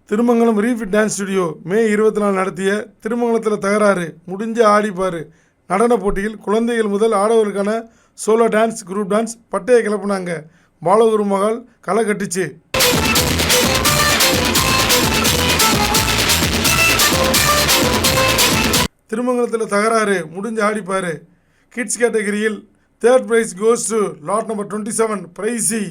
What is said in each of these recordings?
Thirumangalam refit dance studio மே 24 நடத்திய திருமங்கலத்தில் தகராறு முடிஞ்ச ஆடிப்பார் நடன போட்டியில் குழந்தைகள் முதல் ஆடவர்களுக்கான சோலோ டான்ஸ், குரூப் டான்ஸ் பட்டையை கிளப்புனாங்க. பாலகுரு மகள் களை கட்டிச்சு. திருமங்கலத்தில் தகராறு முடிஞ்ச ஆடிப்பார். கிட்ஸ் கேட்டகரியில் third prize goes to lot number 27 பிரைசி.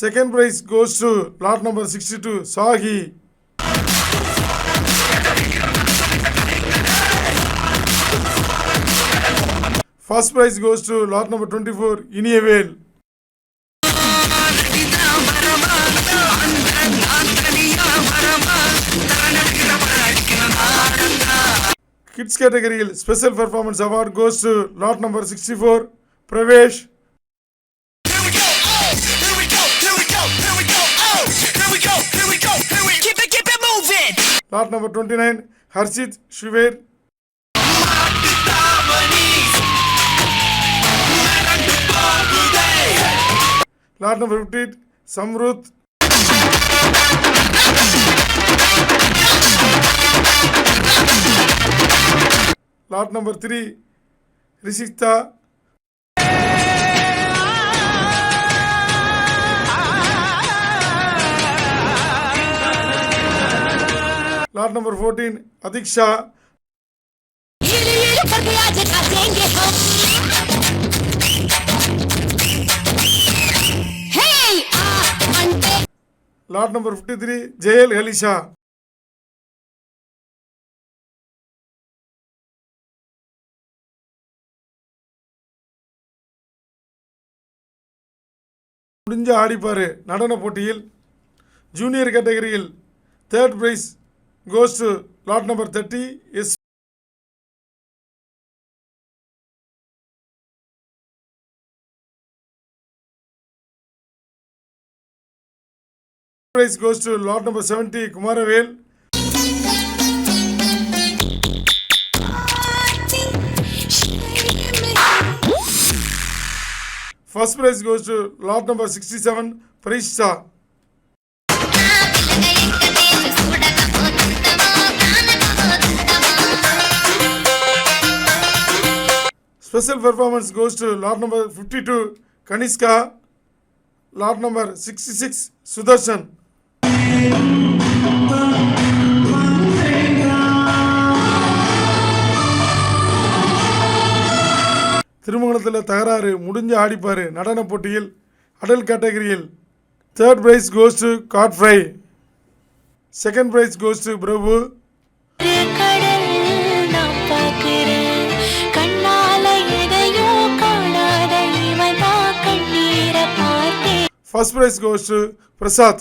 Second prize goes to lot number 62 Sahi. First prize goes to lot number 24 Iniavel. Kids category special performance award goes to lot number 64 Pravesh. Lot number 29 Harshit Shiver. Lot number 15 Samruth. Lot number 3 Rishita. Lot number 14 Adiksha. Lot number 53 Jael Elisha. முடிஞ்ச ஆடிப்பாரு நடன போட்டியில் junior கேட்டகரியில் third price goes to lot number 30 is prize goes to lot number 70 Kumaravel. First prize goes to lot number 67 Parishta. Special performance goes to lot number 52 Kaniska, lot number 66 Sudarshan. திருமங்கலத்தில் தகராறு முடிஞ்ச ஆடிப்பாரு நடன போட்டியில் அடல் கேட்டகரியில் third prize goes to Godfrey. Second prize goes to Prabhu. First prize goes to Prasad.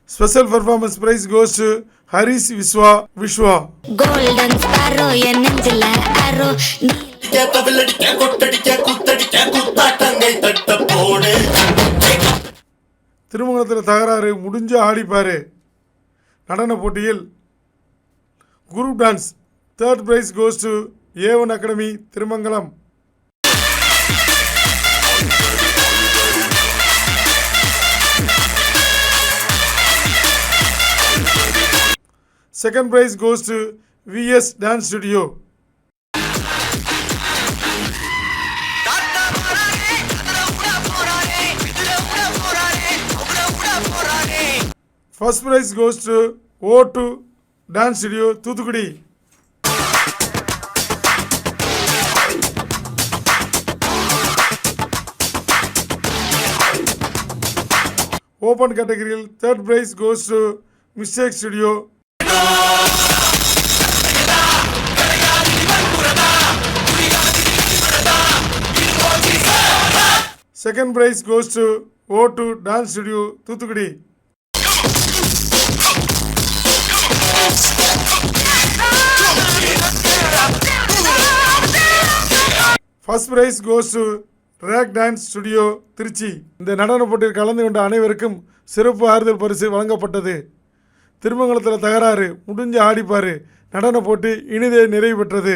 Special performance prize goes to Haris Vishwa. Golden sparrow enengila arrow. திருமங்கலத்தில் தகராறு முடிஞ்ச ஆடிப்பாரு நடன போட்டியில் group dance third prize goes to A1 academy Thirumangalam. Second prize goes to VS dance studio. First prize goes to O2 dance studio Thoothukudi. Open கேட்டகரியில் third prize goes to mistake studio. Second prize goes to O2 dance studio Thoothukudi. First prize goes to Rag Dance Studio Tiruchi. இந்த நடன போட்டியில் கலந்து கொண்ட அனைவருக்கும் சிறப்பு ஆறுதல் பரிசு வழங்கப்பட்டது. திருமங்கலத்தில் தகராறு முடிஞ்சு ஆடிப்பார் நடன போட்டி இனிதே நிறைவு பெற்றது.